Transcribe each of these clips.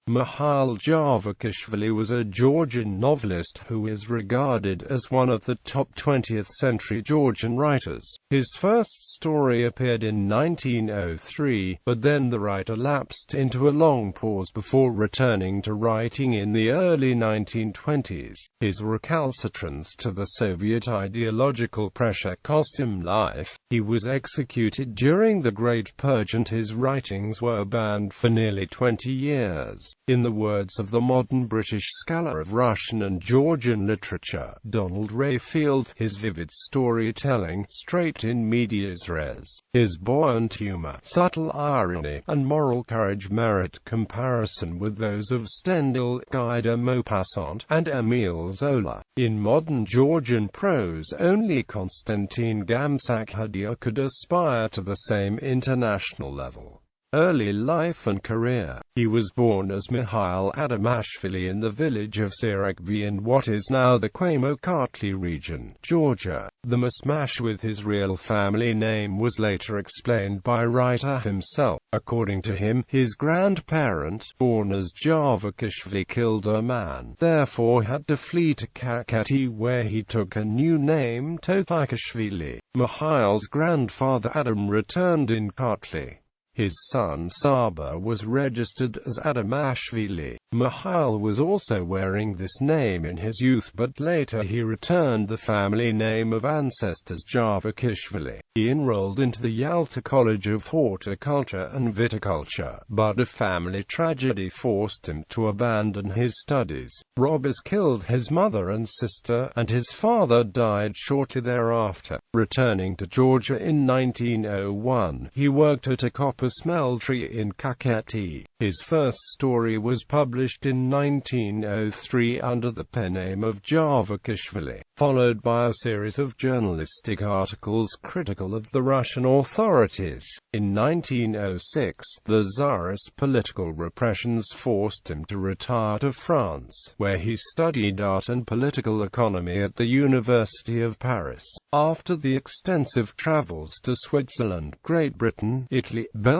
Mikheil Javakhishvili was a Georgian novelist who is regarded as one of the top 20th-century Georgian writers. His first story appeared in 1903, but then the writer lapsed into a long pause before returning to writing in the early 1920s. His recalcitrance to the Soviet ideological pressure cost him life. He was executed during the Great Purge and his writings were banned for nearly 20 years. In the words of the modern British scholar of Russian and Georgian literature, Donald Rayfield, his vivid storytelling, straight in medias res, his buoyant humour, subtle irony, and moral courage merit comparison with those of Stendhal, Maupassant, and Émile Zola. In modern Georgian prose, only Konstantin Gamsakhadia could aspire to the same international level. Early life and career. He was born as Mikheil Javakhishvili in the village of Sirakvi in what is now the Kamo-Kartli region, Georgia. The mishmash with his real family name was later explained by writer himself. According to him, his grandparent, born as Javakhishvili, killed a man, therefore had to flee to Kakheti where he took a new name, Toklikashvili. Mikhail's grandfather Adam returned in Kartli. His son Saba was registered as Adamashvili. Mikhail was also wearing this name in his youth, but later he returned the family name of ancestors Javakhishvili. He enrolled into the Yalta College of Horticulture and Viticulture, but a family tragedy forced him to abandon his studies. Robbers killed his mother and sister, and his father died shortly thereafter. Returning to Georgia in 1901, he worked at a copper smeltery in Kakheti. His first story was published in 1903 under the pen name of Javakhishvili, followed by a series of journalistic articles critical of the Russian authorities. In 1906, the Tsarist political repressions forced him to retire to France, where he studied art and political economy at the University of Paris. After the extensive travels to Switzerland, Great Britain, Italy, Belgium,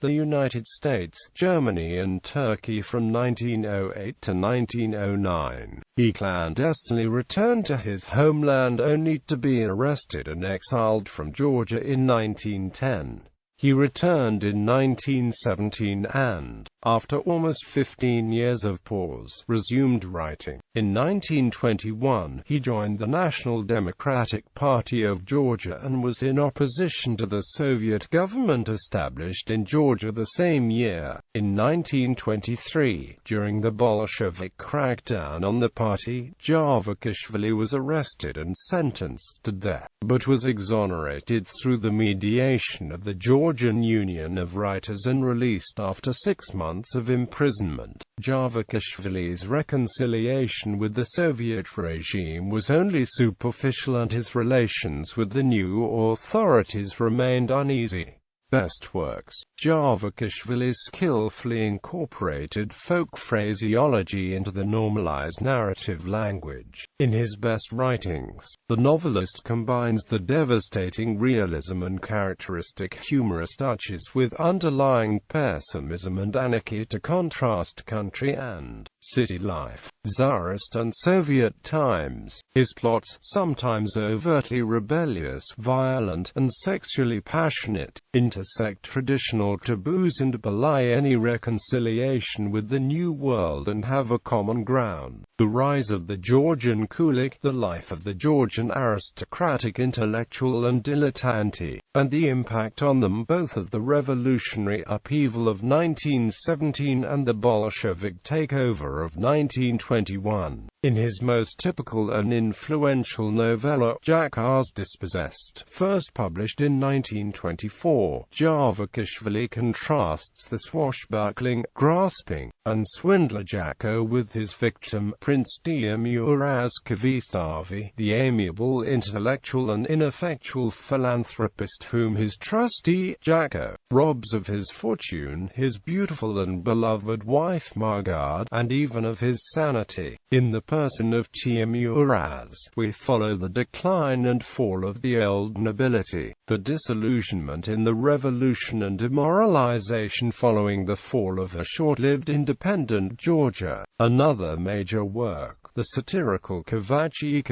the United States, Germany and Turkey from 1908 to 1909, he clandestinely returned to his homeland only to be arrested and exiled from Georgia in 1910. He returned in 1917 and, after almost 15 years of pause, resumed writing. In 1921, he joined the National Democratic Party of Georgia and was in opposition to the Soviet government established in Georgia the same year. In 1923, during the Bolshevik crackdown on the party, Javakhishvili was arrested and sentenced to death, but was exonerated through the mediation of the Georgian Union of Writers and released after 6 months of imprisonment. Javakhishvili's reconciliation with the Soviet regime was only superficial and his relations with the new authorities remained uneasy. Best works. Javakhishvili skillfully incorporated folk phraseology into the normalized narrative language. In his best writings, the novelist combines the devastating realism and characteristic humorous touches with underlying pessimism and anarchy to contrast country and city life, Tsarist and Soviet times. His plots, sometimes overtly rebellious, violent, and sexually passionate, intersect traditional taboos and belie any reconciliation with the new world and have a common ground. The rise of the Georgian Kulik, the life of the Georgian aristocratic intellectual and dilettante, and the impact on them both of the revolutionary upheaval of 1917 and the Bolshevik takeover of 1921. In his most typical and influential novella, Jackar's Dispossessed, first published in 1924, Javakhishvili contrasts the swashbuckling, grasping, and swindler Jacko with his victim, Prince Timuraz Kvistavi, the amiable intellectual and ineffectual philanthropist whom his trustee, Jacko, robs of his fortune, his beautiful and beloved wife Margard, and even of his sanity. In the person of Timur. As we follow the decline and fall of the old nobility, the disillusionment in the revolution and demoralization following the fall of a short-lived independent Georgia. Another major work, the satirical Kvachi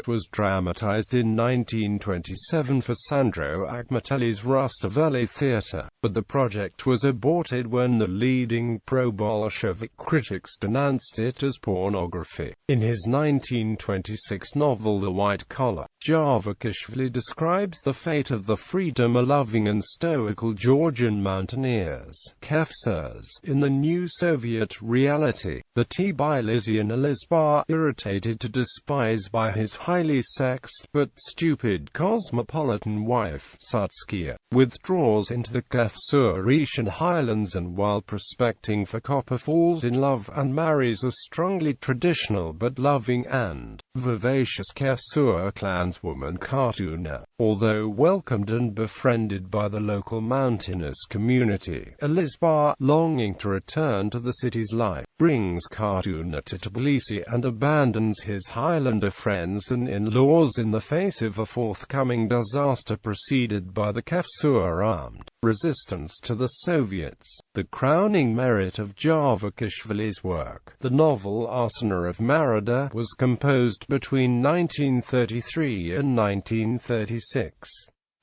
was dramatized in 1927 for Sandro Akhmeteli's Rustaveli Theatre, but the project was aborted when the leading pro-Bolshevik critics denounced it as pornography. In his 1926 novel The White Collar, Javakhishvili describes the fate of the freedom-loving and stoical Georgian mountaineers, Kafsirs, in the new Soviet reality. The Tbilisian Elisbar, irritated to despise by his highly sexed but stupid cosmopolitan wife, Sutskia, withdraws into the Kafsir-Rishon highlands and while prospecting for copper falls in love and marries a strongly traditional but loving and vivacious Kafsir clanswoman Khatuna. Although welcomed and befriended by the local mountainous community, Elisbar, longing to return to the city's life, brings Khatuna to Tbilisi and abandons his Highlander friends and in-laws in the face of a forthcoming disaster preceded by the Kafsir armed resistance to the Soviets. The crowning merit of Javakhishvili's work, the novel Arsena of Merida, was composed between 1933 and 1936.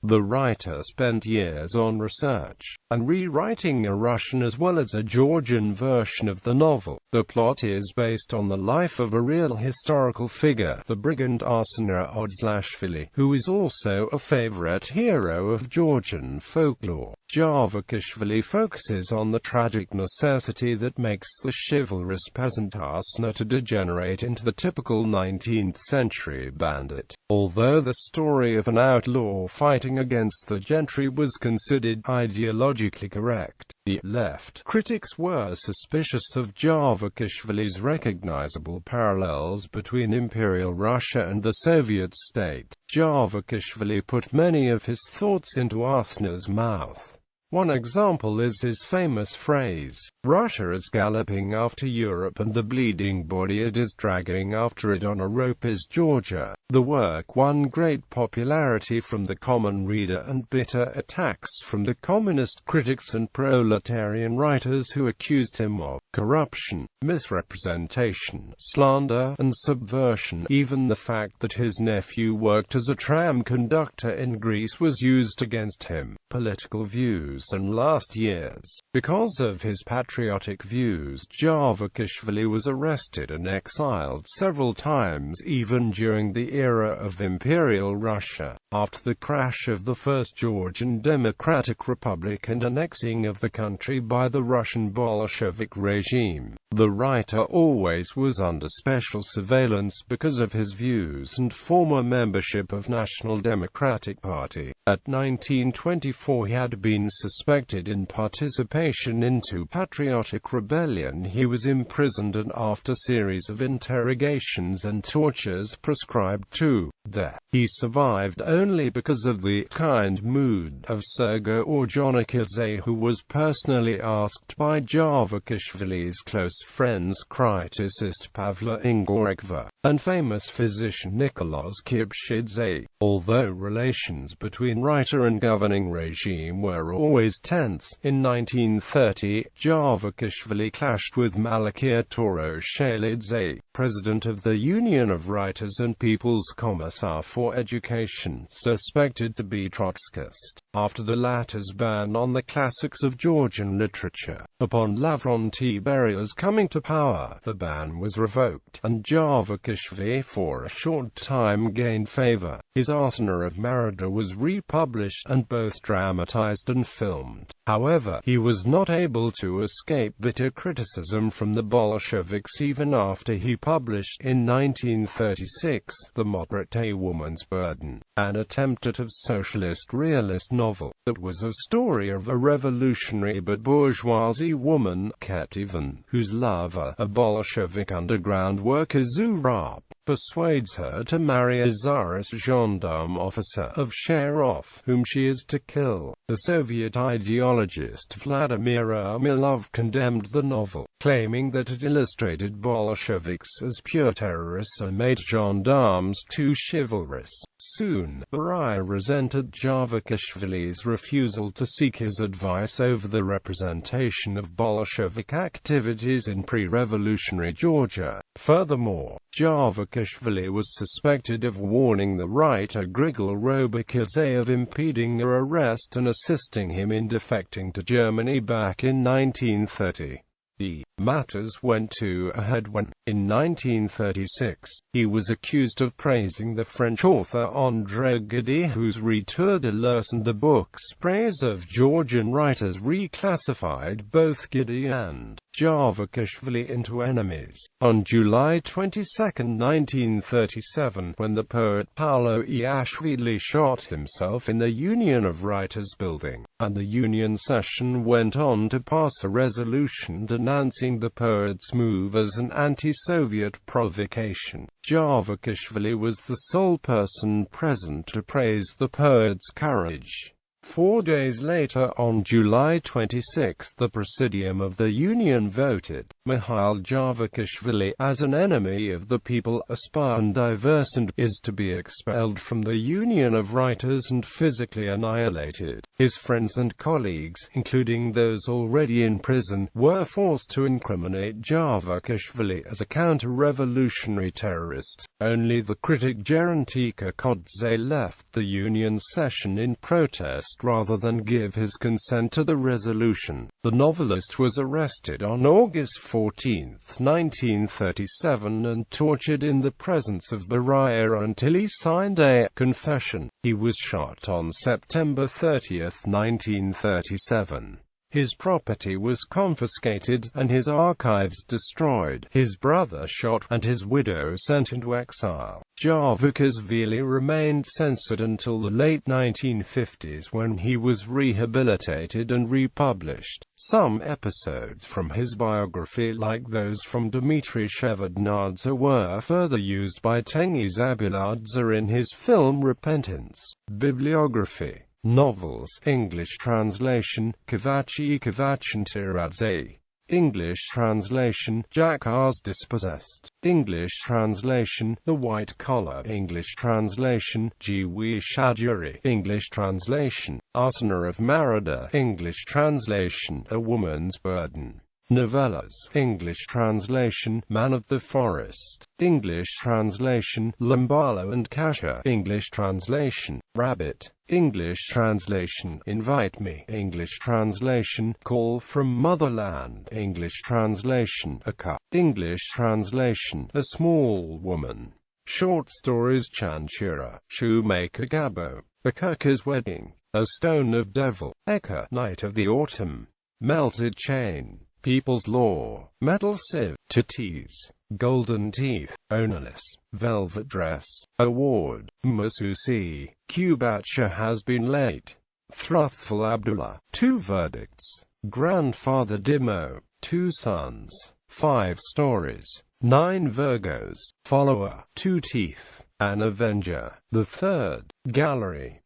The writer spent years on research and rewriting a Russian as well as a Georgian version of the novel. The plot is based on the life of a real historical figure, the brigand Arsena Odzlashvili, who is also a favorite hero of Georgian folklore. Javakhishvili focuses on the tragic necessity that makes the chivalrous peasant Arsena to degenerate into the typical 19th-century bandit. Although the story of an outlaw fighting against the gentry was considered ideologically correct, the left critics were suspicious of Javakhishvili's recognizable parallels between Imperial Russia and the Soviet state. Javakhishvili put many of his thoughts into Arsena's mouth. One example is his famous phrase, "Russia is galloping after Europe and the bleeding body it is dragging after it on a rope is Georgia." The work won great popularity from the common reader and bitter attacks from the communist critics and proletarian writers who accused him of corruption, misrepresentation, slander, and subversion. Even the fact that his nephew worked as a tram conductor in Greece was used against him. Political views and last years. Because of his patriotic views, Javakhishvili was arrested and exiled several times even during the era of Imperial Russia. After the crash of the First Georgian Democratic Republic and annexing of the country by the Russian Bolshevik regime, the writer always was under special surveillance because of his views and former membership of National Democratic Party. At 1924 he had been suspected in participation into patriotic rebellion. He was imprisoned and after series of interrogations and tortures prescribed to death, he survived only because of the kind mood of Sergei Orjonikidze, who was personally asked by Javakhishvili's close friends criticist Pavla Ingorekva and famous physician Nicholas Kipshidze. Although relations between writer and governing regime were always tense, in 1930, Javakhishvili clashed with Malakir Toroshelidze, president of the Union of Writers and People's Commissar for Education, suspected to be Trotskyist, after the latter's ban on the classics of Georgian literature. Upon Lavrentiy Berya's coming to power, the ban was revoked, and Javakhishvili for a short time gained favor. His Arsena of Merida was republished and both dramatized and filmed. However, he was not able to escape bitter criticism from the Bolsheviks even after he published, in 1936, The Moderate Woman's Burden, an attempt at a socialist realist novel that was a story of a revolutionary but bourgeoisie woman, Kativan, whose lover, a Bolshevik underground worker Zurab, persuades her to marry a czarist gendarme officer of Sharov, whom she is to kill. The Soviet ideologist Vladimir Ermolov condemned the novel, claiming that it illustrated Bolsheviks as pure terrorists and made gendarmes too chivalrous. Soon, Barai resented Javakhishvili's refusal to seek his advice over the representation of Bolshevik activities in pre-revolutionary Georgia. Furthermore, Javakhishvili was suspected of warning the writer Grigol Robekhidze of impeding their arrest and assisting him in defecting to Germany back in 1930. The matters went to a head when, in 1936, he was accused of praising the French author André Gide, whose Retour de l'Urs and the book's praise of Georgian writers reclassified both Gide and Javakhishvili into enemies. On July 22, 1937, when the poet Paulo Iashvili shot himself in the Union of Writers building, and the Union session went on to pass a resolution denouncing the poet's move as an anti-Soviet provocation, Javakhishvili was the sole person present to praise the poet's courage. 4 days later, on July 26, the Presidium of the Union voted Mikheil Javakhishvili as an enemy of the people, aspire and diverse, and is to be expelled from the Union of Writers and physically annihilated. His friends and colleagues, including those already in prison, were forced to incriminate Javakhishvili as a counter-revolutionary terrorist. Only the critic Gerontika Kodze left the Union session in protest rather than give his consent to the resolution. The novelist was arrested on August 14, 1937 and tortured in the presence of Barai until he signed a confession. He was shot on September 30, 1937. His property was confiscated, and his archives destroyed, his brother shot, and his widow sent into exile. Javakhishvili remained censored until the late 1950s, when he was rehabilitated and republished. Some episodes from his biography, like those from Dmitry Shevardnadze, were further used by Tengiz Abuladze in his film Repentance. Bibliography. Novels. English translation, Kavachi Kavachantiradze. English translation, Jacques Dispossessed. English translation, The White Collar. English translation, Jiwi Shaduri. English translation, Arsena of Marada. English translation, A Woman's Burden. Novellas. English translation, Man of the Forest. English translation, Lambalo and Kasha. English translation, Rabbit. English translation, Invite Me. English translation, Call from Motherland. English translation, A Cup. English translation, A Small Woman. Short stories, Chanchura. Shoemaker Gabo. Akaka's Wedding. A Stone of Devil. Eka, Night of the Autumn. Melted Chain. People's Law. Metal Sieve. Titties. Golden Teeth. Ownerless. Velvet Dress. Award. Masusi. Kubacha has been late. Thruthful Abdullah. 2 verdicts. Grandfather Dimo. 2 sons. 5 stories. 9 Virgos. Follower. 2 teeth. An Avenger. The Third. Gallery. ...